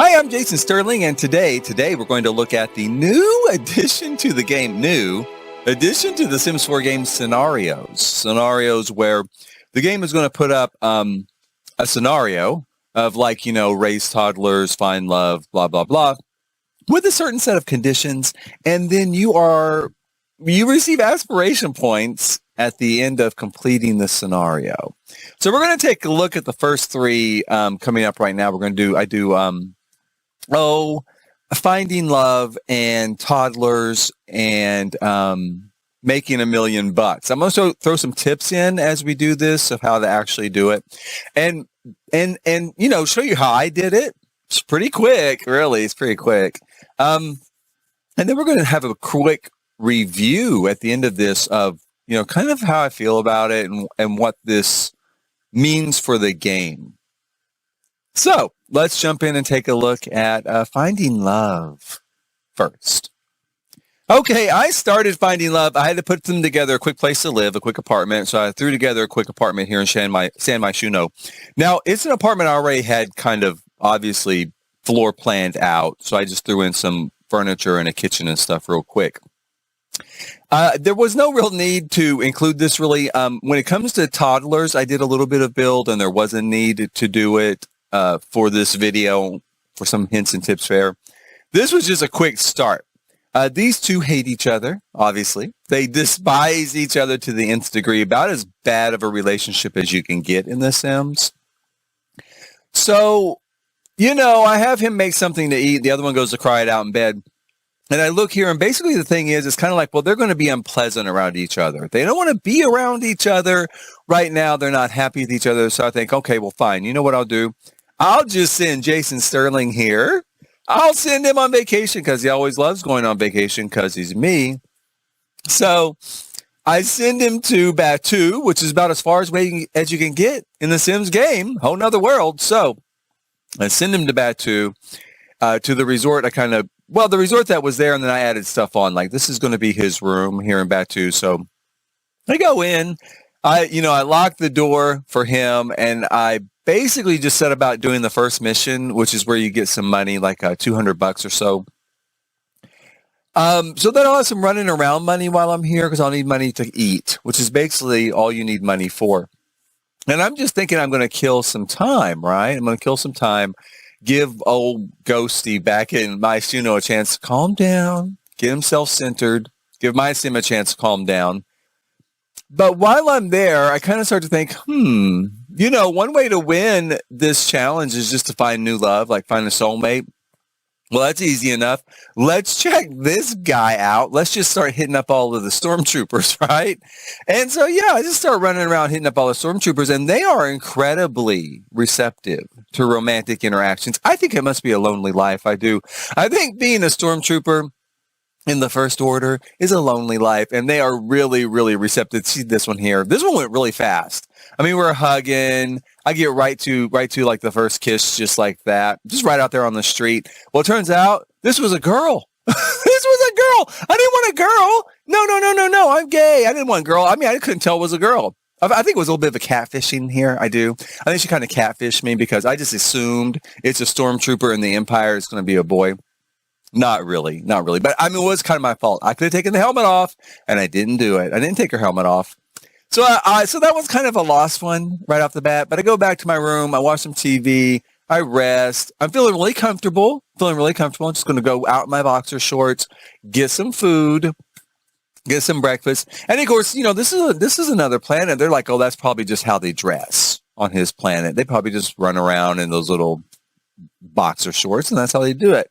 Hi, I'm Jason Sterling, and today we're going to look at the new addition to the game, The Sims 4 game scenarios where the game is going to put up a scenario of raise toddlers, find love, blah, blah, blah, with a certain set of conditions, and then you receive aspiration points at the end of completing the scenario. So we're going to take a look at the first three coming up right now. We're going to do finding love and toddlers and making $1 million. I'm going to throw some tips in as we do this of how to actually do it, and show you how I did it. It's pretty quick, really. It's pretty quick. And then we're going to have a quick review at the end of this of kind of how I feel about it and what this means for the game. So let's jump in and take a look at finding love first. Okay, I started finding love. I had to put them together, a quick place to live, a quick apartment. So I threw together a quick apartment here in San Myshuno. Now, it's an apartment I already had kind of obviously floor planned out. So I just threw in some furniture and a kitchen and stuff real quick. There was no real need to include this really. When it comes to toddlers, I did a little bit of build and there was a need to do it for this video for some hints and tips there. This was just a quick start. These two hate each other, obviously. They despise each other to the nth degree, about as bad of a relationship as you can get in The Sims. So, I have him make something to eat. The other one goes to cry it out in bed. And I look here, and basically the thing is, it's kind of like, well, they're going to be unpleasant around each other. They don't want to be around each other right now. They're not happy with each other. So I think, okay, well, fine. You know what I'll do? I'll just send Jason Sterling here. I'll send him on vacation because he always loves going on vacation because he's me. So I send him to Batu, which is about as far away as you can get in the Sims game, whole nother world. So I send him to Batu, to the resort. The resort that was there, and then I added stuff on. Like, this is going to be his room here in Batu. So I go in, I lock the door for him, and I basically just set about doing the first mission, which is where you get some money, like $200 or so. So then I'll have some running around money while I'm here because I'll need money to eat, which is basically all you need money for. And I'm just thinking I'm going to kill some time, right? I'm going to kill some time, give old Ghosty back in my Myshuno a chance to calm down, get himself centered, give my sim a chance to calm down. But while I'm there, I kind of start to think, one way to win this challenge is just to find new love, like find a soulmate. Well, that's easy enough. Let's check this guy out. Let's just start hitting up all of the stormtroopers, right? And so, I just start running around hitting up all the stormtroopers, and they are incredibly receptive to romantic interactions. I think it must be a lonely life. I do. I think being a stormtrooper in the First Order is a lonely life, and they are really, really receptive. See this one here. This one went really fast. I mean, we're hugging. I get right to like the first kiss, just like that, just right out there on the street. Well, it turns out this was a girl. This was a girl. I didn't want a girl. No. I'm gay. I didn't want a girl. I mean, I couldn't tell it was a girl. I think it was a little bit of a catfishing here. I do. I think she kind of catfished me because I just assumed it's a stormtrooper in the Empire. It's going to be a boy. Not really. But I mean, it was kind of my fault. I could have taken the helmet off, and I didn't do it. I didn't take her helmet off. So so that was kind of a lost one right off the bat. But I go back to my room. I watch some TV. I rest. I'm feeling really comfortable. I'm just going to go out in my boxer shorts, get some food, get some breakfast. And of course, this is another planet. They're like, oh, that's probably just how they dress on his planet. They probably just run around in those little boxer shorts, and that's how they do it.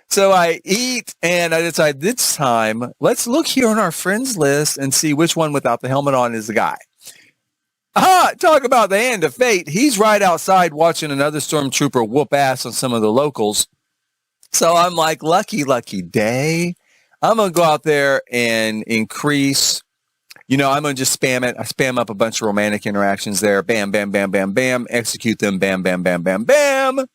So I eat, and I decide this time, let's look here on our friends list and see which one without the helmet on is the guy. Talk about the hand of fate. He's right outside watching another stormtrooper whoop ass on some of the locals. So I'm like, lucky day. I'm going to go out there and increase, I'm going to just spam it. I spam up a bunch of romantic interactions there. Bam, bam, bam, bam, bam. Execute them. Bam, bam, bam, bam, bam.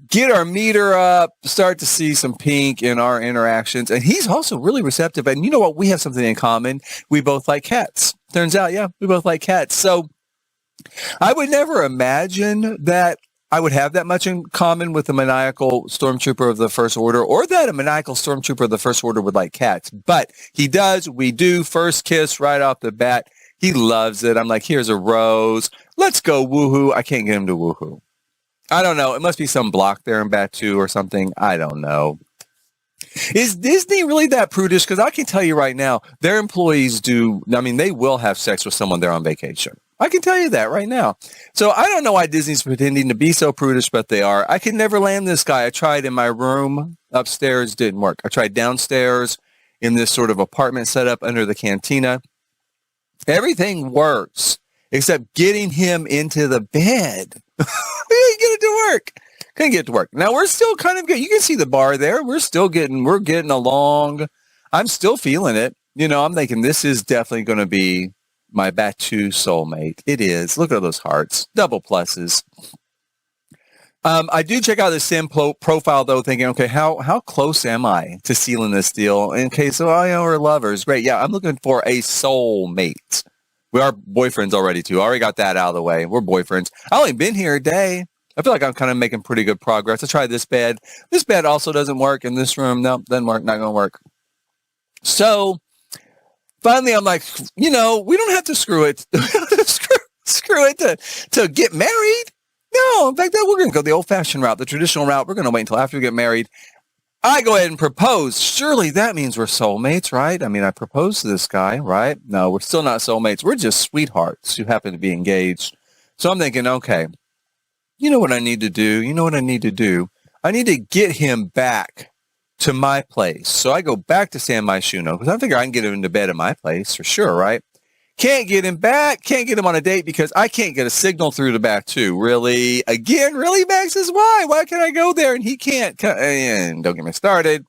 Get our meter up, start to see some pink in our interactions. And he's also really receptive. And you know what? We have something in common. We both like cats. Turns out, we both like cats. So I would never imagine that I would have that much in common with a maniacal stormtrooper of the First Order, or that a maniacal stormtrooper of the First Order would like cats. But he does. We do. First kiss right off the bat. He loves it. I'm like, here's a rose. Let's go woohoo. I can't get him to woohoo. I don't know. It must be some block there in Batu or something. I don't know. Is Disney really that prudish? Because I can tell you right now, their employees do. I mean, they will have sex with someone there on vacation. I can tell you that right now. So I don't know why Disney's pretending to be so prudish, but they are. I could never land this guy. I tried in my room upstairs, didn't work. I tried downstairs in this sort of apartment setup under the cantina. Everything works except getting him into the bed. We didn't get it to work. Couldn't get it to work. Now we're still kind of good. You can see the bar there. We're getting along. I'm still feeling it. You know, I'm thinking this is definitely going to be my Batu soulmate. It is. Look at those hearts. Double pluses. I do check out the sim profile, though, thinking, okay, how close am I to sealing this deal? Okay, so I know we're lovers. Great. Yeah, I'm looking for a soulmate. We are boyfriends already, too. I already got that out of the way. We're boyfriends. I only been here a day. I feel like I'm kind of making pretty good progress. I tried this bed. This bed also doesn't work in this room. No, doesn't work. Not going to work. So finally, I'm like, you know, we don't have to screw it. screw it to get married. No, in fact, we're going to go the old-fashioned route, the traditional route. We're going to wait until after we get married. I go ahead and propose. Surely that means we're soulmates, right? I mean, I proposed to this guy, right? No, we're still not soulmates. We're just sweethearts who happen to be engaged. So I'm thinking, okay, you know what I need to do? I need to get him back to my place. So I go back to San Myshuno because I figure I can get him into bed at my place for sure, right? Can't get him back. Can't get him on a date because I can't get a signal through to Batu. Really? Again? Really, Maxis? Why? Why can't I go there and he can't? And don't get me started.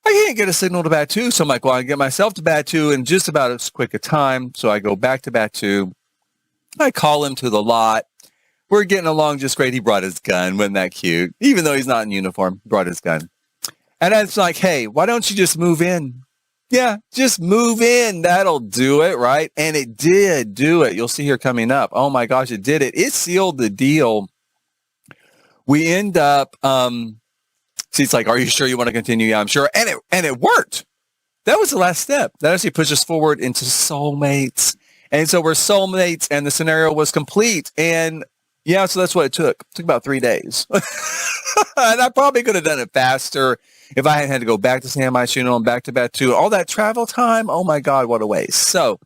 I can't get a signal to Batu. So I'm like, well, I get myself to Batu in just about as quick a time. So I go back to Batu. I call him to the lot. We're getting along just great. He brought his gun. Wasn't that cute? Even though he's not in uniform, he brought his gun. And I was like, hey, why don't you just move in? Yeah, just move in. That'll do it, right? And it did do it. You'll see here coming up. Oh, my gosh, it did it. It sealed the deal. We end up, she's like, are you sure you want to continue? Yeah, I'm sure. And it worked. That was the last step. That actually pushed us forward into soulmates. And so we're soulmates, and the scenario was complete. And yeah, so that's what it took. It took about 3 days. And I probably could have done it faster if I hadn't had to go back to San Myshuno and back to Batu. All that travel time, oh my God, what a waste. So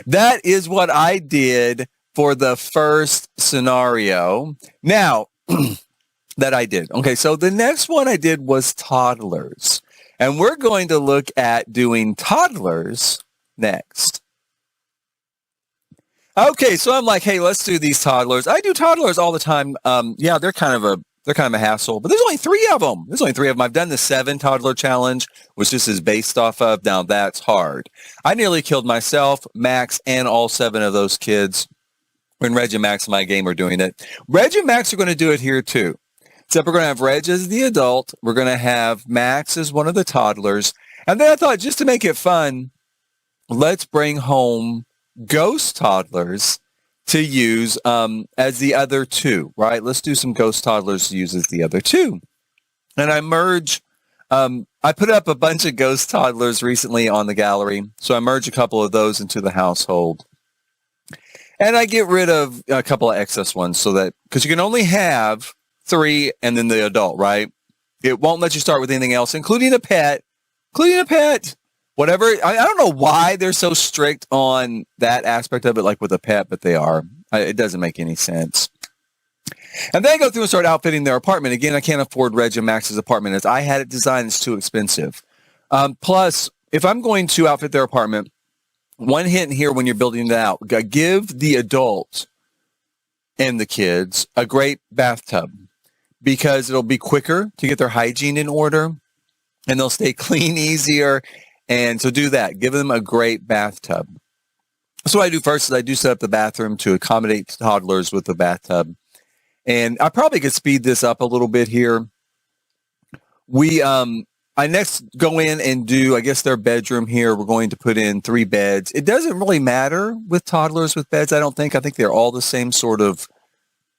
that is what I did for the first scenario. Now, that I did. Okay, so the next one I did was Toddlers. And we're going to look at doing Toddlers next. Okay, so I'm like, hey, let's do these Toddlers. I do Toddlers all the time. Yeah, they're kind of a hassle, but there's only 3 of them. I've done the 7 Toddler challenge, which this is based off of. Now that's hard. I nearly killed myself, Max, and all 7 of those kids when Reg and Max in my game are doing it. Reg and Max are going to do it here too. Except we're going to have Reg as the adult. We're going to have Max as one of the toddlers. And then I thought, just to make it fun, let's bring home ghost toddlers to use as the other 2, right? Let's do some ghost toddlers to use as the other 2. And I merge, I put up a bunch of ghost toddlers recently on the gallery. So I merge a couple of those into the household. And I get rid of a couple of excess ones so that, because you can only have 3 and then the adult, right? It won't let you start with anything else, including a pet. Whatever. I don't know why they're so strict on that aspect of it, like with a pet, but they are. It doesn't make any sense. And then I go through and start outfitting their apartment. Again, I can't afford Reg and Max's apartment as I had it designed. It's too expensive. Plus, if I'm going to outfit their apartment, one hint here when you're building it out, give the adult and the kids a great bathtub because it'll be quicker to get their hygiene in order and they'll stay clean easier. And so do that. Give them a great bathtub. So what I do first is I do set up the bathroom to accommodate toddlers with the bathtub. And I probably could speed this up a little bit here. I next go in and do, I guess, their bedroom here. We're going to put in 3 beds. It doesn't really matter with toddlers with beds, I don't think. I think they're all the same sort of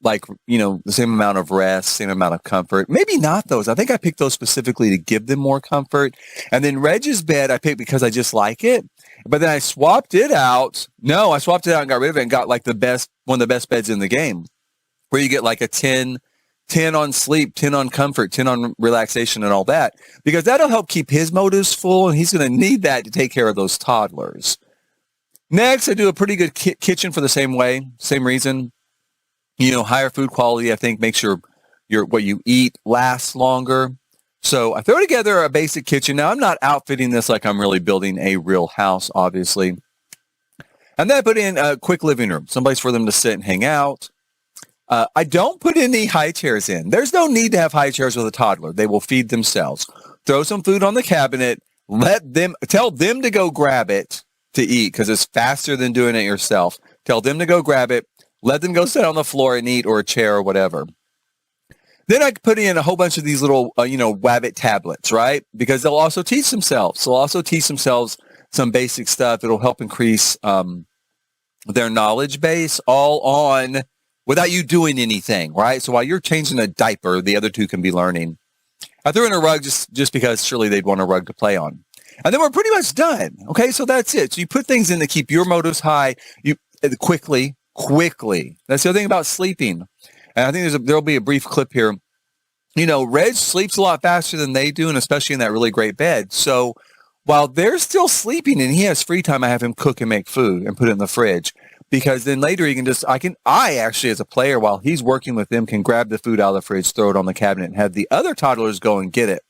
like, the same amount of rest, same amount of comfort. Maybe not those. I think I picked those specifically to give them more comfort. And then Reg's bed I picked because I just like it. But then I swapped it out. No, I swapped it out and got rid of it and got like one of the best beds in the game, where you get like a 10 on sleep, 10 on comfort, 10 on relaxation and all that, because that'll help keep his motives full. And he's going to need that to take care of those toddlers. Next, I do a pretty good kitchen for the same reason. Higher food quality, I think, makes your what you eat last longer. So I throw together a basic kitchen. Now, I'm not outfitting this like I'm really building a real house, obviously. And then I put in a quick living room, someplace for them to sit and hang out. I don't put any high chairs in. There's no need to have high chairs with a toddler. They will feed themselves. Throw some food on the cabinet. Tell them to go grab it to eat, because it's faster than doing it yourself. Tell them to go grab it. Let them go sit on the floor and eat, or a chair or whatever. Then I put in a whole bunch of these little, Wabbit tablets, right? Because they'll also teach themselves. They'll also teach themselves some basic stuff. It'll help increase their knowledge base, all on without you doing anything, right? So while you're changing a diaper, the other two can be learning. I threw in a rug just because surely they'd want a rug to play on. And then we're pretty much done. Okay, so that's it. So you put things in to keep your motives high. Quickly. That's the other thing about sleeping. And I think there'll be a brief clip here. Reg sleeps a lot faster than they do, and especially in that really great bed. So while they're still sleeping and he has free time, I have him cook and make food and put it in the fridge. Because then later he can I actually, as a player, while he's working with them, can grab the food out of the fridge, throw it on the cabinet, and have the other toddlers go and get it.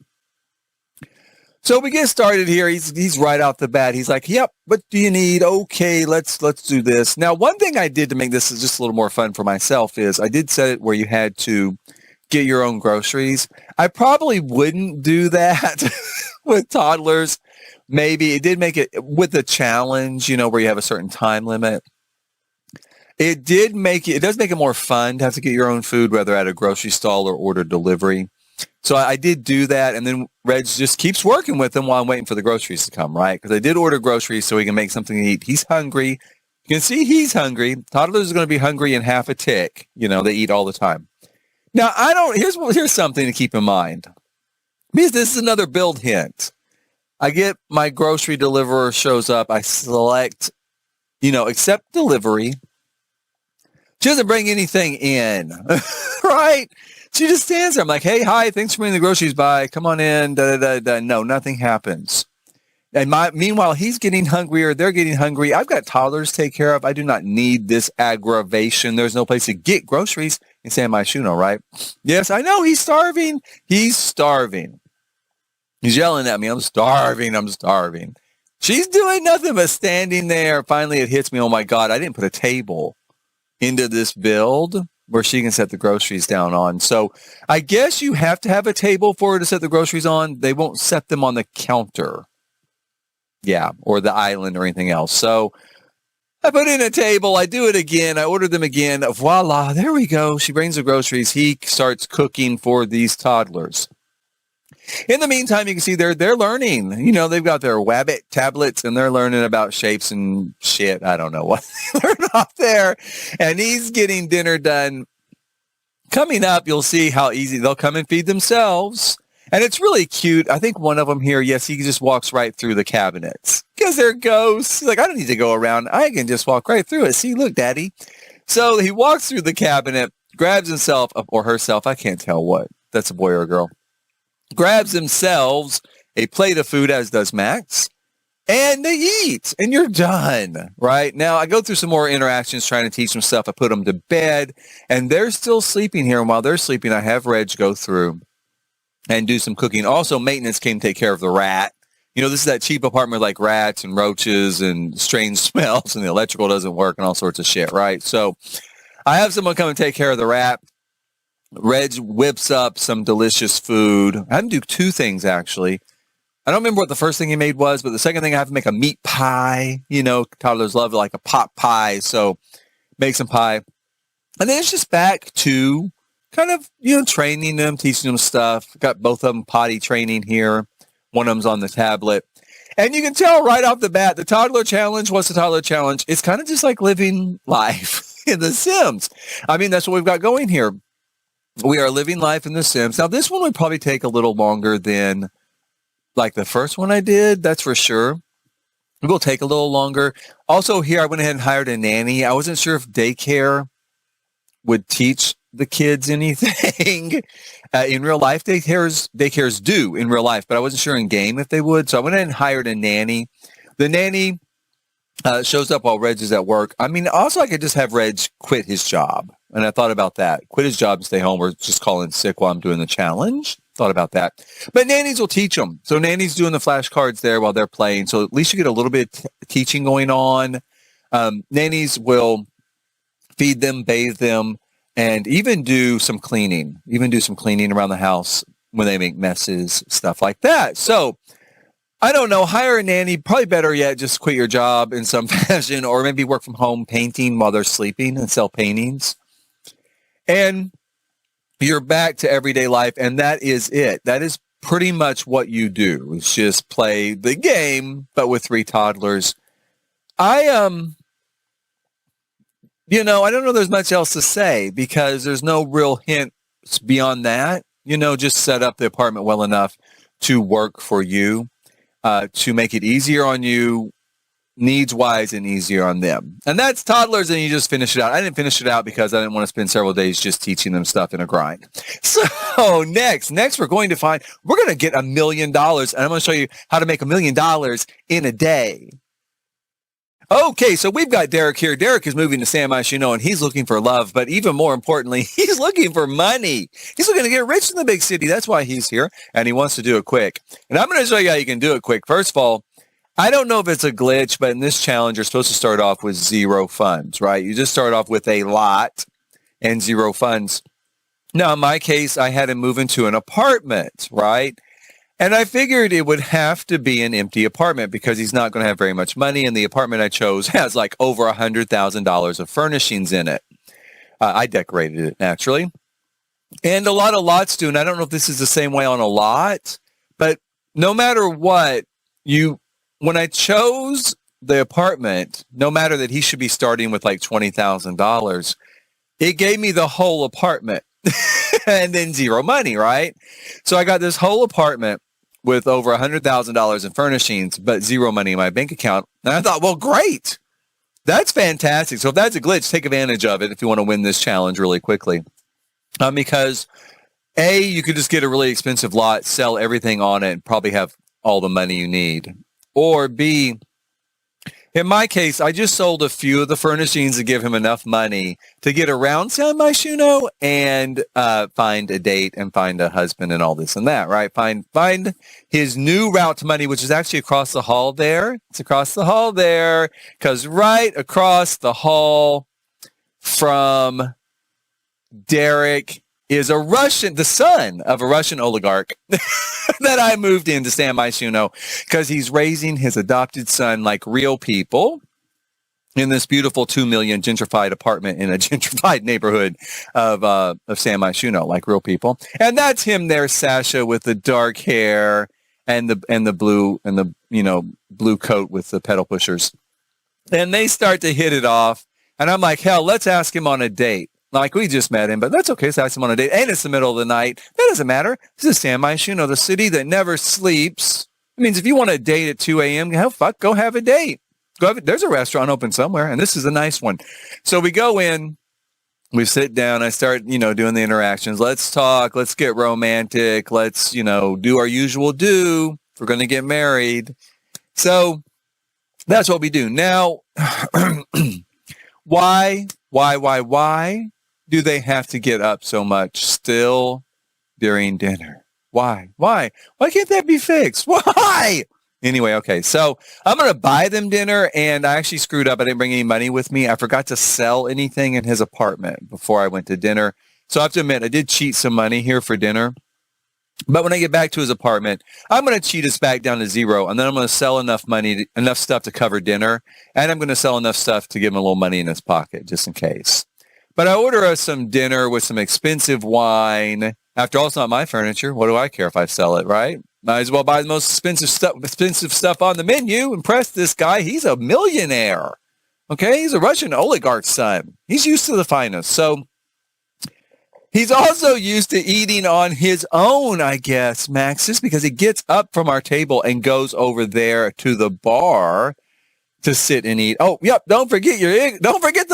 So we get started here. He's right out the bat. He's like, yep, what do you need? Okay, let's do this. Now, one thing I did to make this just a little more fun for myself is I did set it where you had to get your own groceries. I probably wouldn't do that with toddlers. Maybe it did make it with a challenge, where you have a certain time limit. It does make it more fun to have to get your own food, whether at a grocery stall or order delivery. So I did do that, and then Reg just keeps working with them while I'm waiting for the groceries to come, right? Because I did order groceries so he can make something to eat. He's hungry. You can see he's hungry. Toddlers are going to be hungry in half a tick. They eat all the time. Now, here's something to keep in mind. Because this is another build hint. I get my grocery deliverer shows up. I select, accept delivery. She doesn't bring anything in, right? She just stands there. I'm like, hey, hi, thanks for bringing the groceries by. Come on in. No, nothing happens. And meanwhile, he's getting hungrier. They're getting hungry. I've got toddlers to take care of. I do not need this aggravation. There's no place to get groceries in San Myshuno, right? Yes, I know. He's starving. He's yelling at me. I'm starving. She's doing nothing but standing there. Finally, it hits me. Oh, my God, I didn't put a table into this build where she can set the groceries down on. So I guess you have to have a table for her to set the groceries on. They won't set them on the counter. Yeah, or the island or anything else. So I put in a table. I do it again. I order them again. Voila, there we go. She brings the groceries. He starts cooking for these toddlers. In the meantime, you can see they're learning. They've got their Wabbit tablets, and they're learning about shapes and shit. I don't know what they learn off there. And he's getting dinner done. Coming up, you'll see how easy they'll come and feed themselves. And it's really cute. I think one of them here, yes, he just walks right through the cabinets because they're ghosts. He's like, I don't need to go around. I can just walk right through it. See, look, Daddy. So he walks through the cabinet, grabs himself or herself. I can't tell what. That's a boy or a girl. Grabs themselves a plate of food, as does Max, and they eat, and you're done, right? Now, I go through some more interactions trying to teach them stuff. I put them to bed, and they're still sleeping here, and while they're sleeping, I have Reg go through and do some cooking. Also, maintenance came to take care of the rat. This is that cheap apartment with like rats and roaches and strange smells, and the electrical doesn't work and all sorts of shit, right? So I have someone come and take care of the rat. Reg whips up some delicious food. I had him do two things, actually. I don't remember what the first thing he made was, but the second thing I have to make a meat pie. Toddlers love like a pot pie, so make some pie. And then it's just back to kind of, training them, teaching them stuff. Got both of them potty training here. One of them's on the tablet. And you can tell right off the bat, the toddler challenge, what's the toddler challenge? It's kind of just like living life. in The Sims. I mean, that's what we've got going here. We are living life in The Sims. Now, this one would probably take a little longer than like the first one I did. That's for sure. It will take a little longer. Also, here I went ahead and hired a nanny. I wasn't sure if daycare would teach the kids anything in real life. Daycares do in real life, but I wasn't sure in game if they would. So I went ahead and hired a nanny. The nanny shows up while Reg is at work. I mean, also I could just have Reg quit his job. And I thought about that. Quit his job and stay home, or just call in sick while I'm doing the challenge. Thought about that. But nannies will teach them. So nannies doing the flashcards there while they're playing. So at least you get a little bit of teaching going on. Nannies will feed them, bathe them, and even do some cleaning. Even do some cleaning around the house when they make messes, stuff like that. So I don't know, hire a nanny. Probably better yet, just quit your job in some fashion, or maybe work from home painting while they're sleeping and sell paintings. And you're back to everyday life, and that is it. That is pretty much what you do. It's just play the game, but with 3 toddlers. I don't know there's much else to say because there's no real hints beyond that. Just set up the apartment well enough to work for you, to make it easier on you, needs-wise, and easier on them. And that's Toddlers, and you just finish it out. I didn't finish it out because I didn't want to spend several days just teaching them stuff in a grind. So next we're going to get $1 million, and I'm going to show you how to make $1 million in a day. Okay, so we've got Derek here. Derek is moving to San Myshuno, and he's looking for love, but even more importantly, he's looking for money. He's looking to get rich in the big city. That's why he's here, and he wants to do it quick. And I'm going to show you how you can do it quick. First of all, I don't know if it's a glitch, but in this challenge, you're supposed to start off with 0 funds, right? You just start off with a lot and 0 funds. Now, in my case, I had to move into an apartment, right? And I figured it would have to be an empty apartment because he's not going to have very much money. And the apartment I chose has like over $100,000 of furnishings in it. I decorated it, naturally. And a lot of lots do. And I don't know if this is the same way on a lot, but no matter what, when I chose the apartment, no matter that he should be starting with like $20,000, it gave me the whole apartment and then 0 money, right? So I got this whole apartment with over $100,000 in furnishings, but 0 money in my bank account. And I thought, well, great. That's fantastic. So if that's a glitch, take advantage of it if you want to win this challenge really quickly. Because A, you could just get a really expensive lot, sell everything on it, and probably have all the money you need. Or B, in my case, I just sold a few of the furnishings to give him enough money to get around San Myshuno and find a date and find a husband and all this and that, right? Find his new route to money, which is actually across the hall there. It's across the hall there, because right across the hall from Derek is the son of a Russian oligarch that I moved into San Myshuno because he's raising his adopted son like real people in this beautiful 2 million gentrified apartment in a gentrified neighborhood of San Myshuno, like real people. And that's him there, Sasha, with the dark hair and the blue coat with the pedal pushers. And they start to hit it off. And I'm like, hell, let's ask him on a date. Like, we just met him, but that's okay. So I asked him on a date. And it's the middle of the night. That doesn't matter. This is San Myshuno, the city that never sleeps. It means if you want a date at 2 a.m., go have a date. There's a restaurant open somewhere, and this is a nice one. So we go in. We sit down. I start, doing the interactions. Let's talk. Let's get romantic. Let's, do our usual do. We're going to get married. So that's what we do. Now, why do they have to get up so much still during dinner? Why? Why can't that be fixed? Why? Anyway, okay. So I'm going to buy them dinner, and I actually screwed up. I didn't bring any money with me. I forgot to sell anything in his apartment before I went to dinner. So I have to admit, I did cheat some money here for dinner. But when I get back to his apartment, I'm going to cheat us back down to 0, and then I'm going to sell enough stuff to cover dinner, and I'm going to sell enough stuff to give him a little money in his pocket, just in case. But I order us some dinner with some expensive wine. After all, it's not my furniture. What do I care if I sell it, right? Might as well buy the most expensive stuff on the menu. Impress this guy. He's a millionaire. Okay, he's a Russian oligarch's son. He's used to the finest. So he's also used to eating on his own, I guess, Maxis, because he gets up from our table and goes over there to the bar to sit and eat. Oh, yep. Don't forget the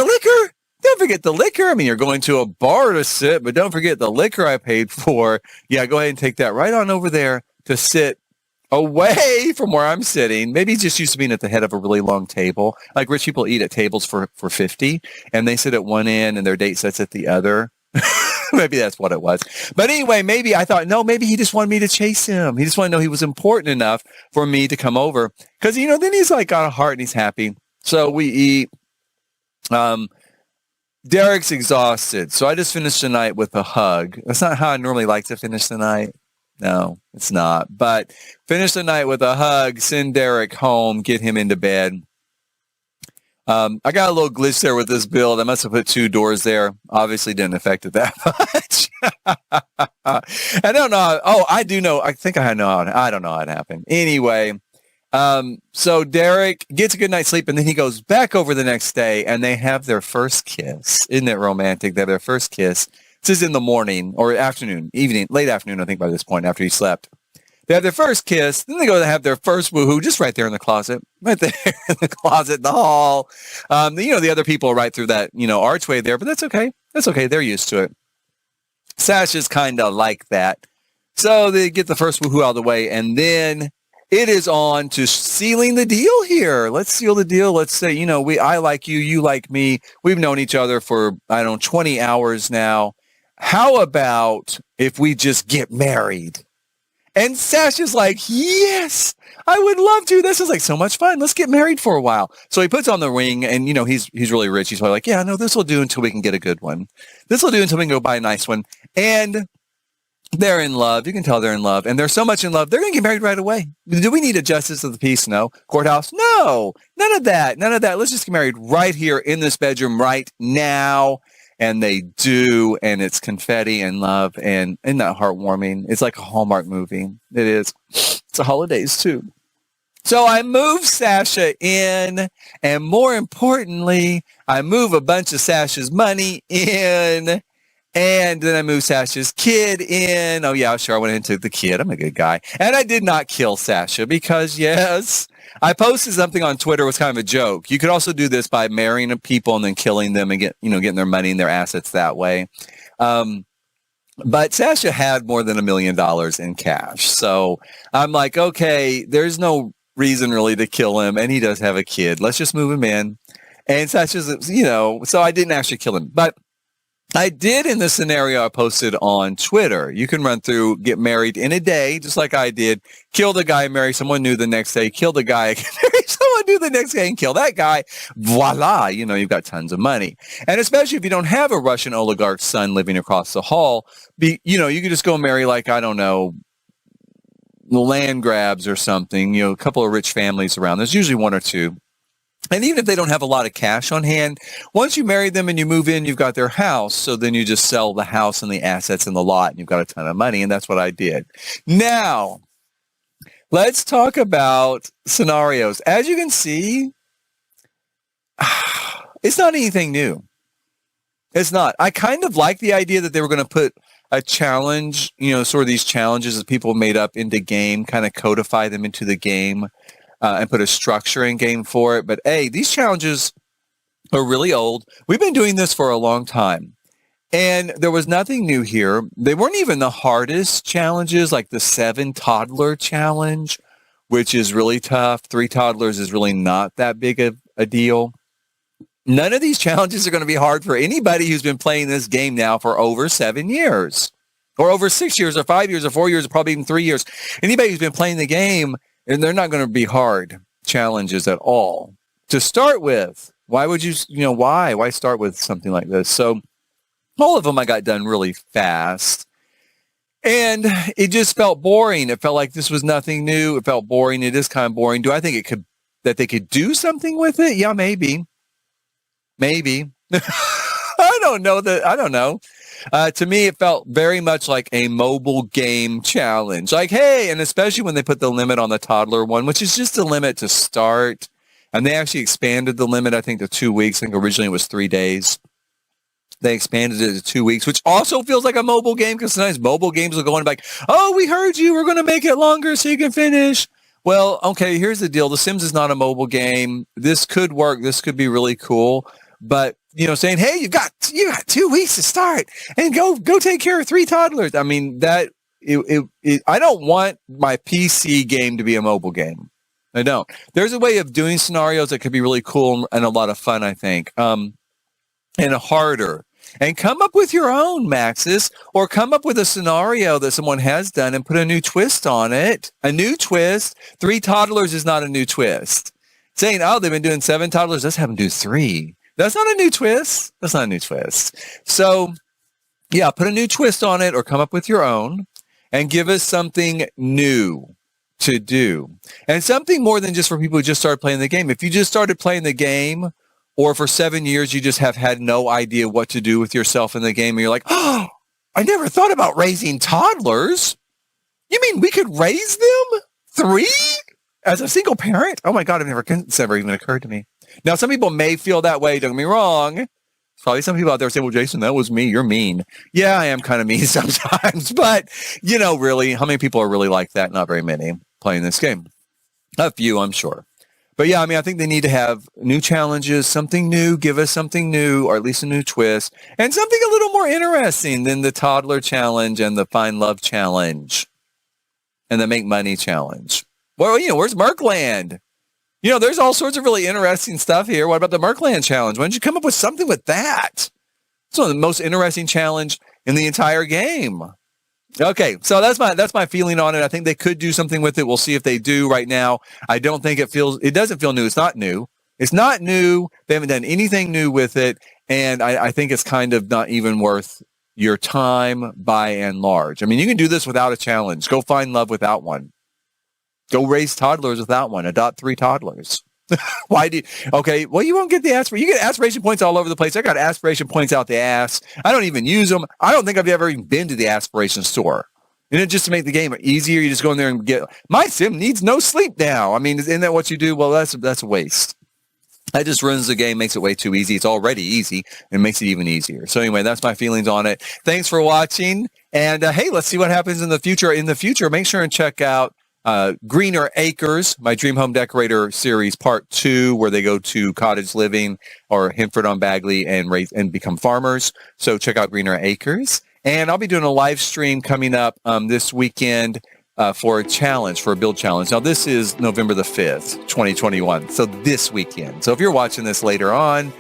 liquor. Don't forget the liquor. I mean, you're going to a bar to sit, but don't forget the liquor I paid for. Yeah, go ahead and take that right on over there to sit away from where I'm sitting. Maybe he's just used to being at the head of a really long table. Like rich people eat at tables for 50 and they sit at one end and their date sits at the other. Maybe that's what it was. But anyway, maybe I thought, no, maybe he just wanted me to chase him. He just wanted to know he was important enough for me to come over. Because, then he's like got a heart and he's happy. So we eat. Derek's exhausted. So I just finished the night with a hug. That's not how I normally like to finish the night. No, it's not. But finish the night with a hug, send Derek home, get him into bed. I got a little glitch there with this build. I must have put 2 doors there. Obviously didn't affect it that much. I don't know. Oh, I do know. I think I know. I don't know how it happened. Anyway, so Derek gets a good night's sleep and then he goes back over the next day and they have their first kiss. Isn't it romantic? They have their first kiss. This is in the morning or afternoon, evening, late afternoon, I think by this point after he slept. They have their first kiss. Then they go to have their first woohoo just right there in the closet, right there in the closet, the hall. The other people are right through that, archway there, but that's okay. That's okay. They're used to it. Sasha's kind of like that. So they get the first woohoo out of the way and then it is on to sealing the deal here. Let's seal the deal. Let's say, I like you, you like me. We've known each other for, 20 hours now. How about if we just get married? And Sasha's like, yes, I would love to. This is like so much fun. Let's get married for a while. So he puts on the ring and, he's really rich. He's probably like, yeah, no, this will do until we can get a good one. This will do until we can go buy a nice one. And they're in love. You can tell they're in love. And they're so much in love, they're going to get married right away. Do we need a justice of the peace? No. Courthouse? No. None of that. None of that. Let's just get married right here in this bedroom right now. And they do. And it's confetti and love. And isn't that heartwarming? It's like a Hallmark movie. It is. It's the holidays too. So I move Sasha in. And more importantly, I move a bunch of Sasha's money in. And then I moved Sasha's kid in. Oh, yeah, sure. I went into the kid. I'm a good guy. And I did not kill Sasha because, yes, I posted something on Twitter. It was kind of a joke. You could also do this by marrying people and then killing them and getting their money and their assets that way. But Sasha had more than $1 million in cash. So I'm like, okay, there's no reason really to kill him. And he does have a kid. Let's just move him in. And Sasha's, so I didn't actually kill him. But I did in the scenario I posted on Twitter. You can run through, get married in a day, just like I did. Kill the guy, marry someone new the next day. Kill the guy, marry someone new the next day, and kill that guy. Voila, you've got tons of money. And especially if you don't have a Russian oligarch's son living across the hall, you could just go marry the land grabs or something. A couple of rich families around. There's usually one or two. And even if they don't have a lot of cash on hand, once you marry them and you move in, you've got their house. So then you just sell the house and the assets and the lot and you've got a ton of money. And that's what I did. Now, let's talk about scenarios. As you can see, it's not anything new. It's not. I kind of like the idea that they were going to put a challenge, sort of these challenges that people made up into game, kind of codify them into the game. And put a structure in game for it. But hey, these challenges are really old. We've been doing this for a long time. And there was nothing new here. They weren't even the hardest challenges, like the 7 toddler challenge, which is really tough. 3 toddlers is really not that big of a deal. None of these challenges are going to be hard for anybody who's been playing this game now for over 7 years. Or over 6 years, or 5 years, or 4 years, or probably even 3 years. Anybody who's been playing the game, and they're not going to be hard challenges at all. To start with, why would you, why start with something like this? So all of them I got done really fast. And it just felt boring. It felt like this was nothing new. It felt boring. It is kind of boring. Do I think that they could do something with it? Yeah, maybe. Maybe. I don't know. To me, it felt very much like a mobile game challenge. Like, hey, and especially when they put the limit on the toddler one, which is just a limit to start. And they actually expanded the limit, I think, to 2 weeks. I think originally it was 3 days. They expanded it to 2 weeks, which also feels like a mobile game because sometimes mobile games will go in like, oh, we heard you. We're going to make it longer so you can finish. Well, okay, here's the deal. The Sims is not a mobile game. This could work. This could be really cool. But, saying, hey, you got 2 weeks to start and go take care of 3 toddlers. I mean, I don't want my PC game to be a mobile game. I don't. There's a way of doing scenarios that could be really cool and a lot of fun, I think, and harder. And come up with your own, Maxis, or come up with a scenario that someone has done and put a new twist on it. A new twist. 3 toddlers is not a new twist. Saying, oh, they've been doing 7 toddlers, let's have them do 3. That's not a new twist. That's not a new twist. So, yeah, put a new twist on it or come up with your own and give us something new to do. And something more than just for people who just started playing the game. If you just started playing the game, or for 7 years, you just have had no idea what to do with yourself in the game. And you're like, oh, I never thought about raising toddlers. You mean we could raise them 3 as a single parent? Oh my God, it's never even occurred to me. Now, some people may feel that way. Don't get me wrong. Probably some people out there say, well, Jason, that was me. You're mean. Yeah, I am kind of mean sometimes. But, really, how many people are really like that? Not very many playing this game. A few, I'm sure. But yeah, I think they need to have new challenges, something new, give us something new, or at least a new twist, and something a little more interesting than the Toddler Challenge and the Find Love Challenge and the Make Money Challenge. Well, where's Merkland? There's all sorts of really interesting stuff here. What about the Merkland Challenge? Why don't you come up with something with that? It's one of the most interesting challenge in the entire game. Okay, so that's my feeling on it. I think they could do something with it. We'll see if they do. Right now, I don't think it doesn't feel new. It's not new. It's not new. They haven't done anything new with it. And I think it's kind of not even worth your time by and large. I mean, you can do this without a challenge. Go find love without one. Go raise toddlers without one. Adopt 3 toddlers. Why do you? Okay, well, you won't get the aspiration. You get aspiration points all over the place. I got aspiration points out the ass. I don't even use them. I don't think I've ever even been to the aspiration store. And it just to make the game easier, you just go in there and get. My sim needs no sleep now. I mean, isn't that what you do? Well, that's a waste. That just ruins the game, makes it way too easy. It's already easy and makes it even easier. So anyway, that's my feelings on it. Thanks for watching. And hey, let's see what happens in the future. In the future, make sure and check out Greener Acres, my Dream Home Decorator series part 2, where they go to cottage living or Hinford-on-Bagley and become farmers. So check out Greener Acres. And I'll be doing a live stream coming up this weekend for a build challenge. Now, this is November the 5th, 2021. So this weekend. So if you're watching this later on,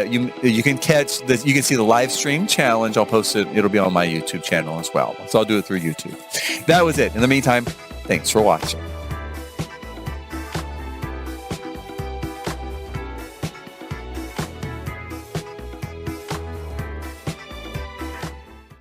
you can see the live stream challenge. I'll post it. It'll be on my YouTube channel as well. So I'll do it through YouTube. That was it. In the meantime, thanks for watching.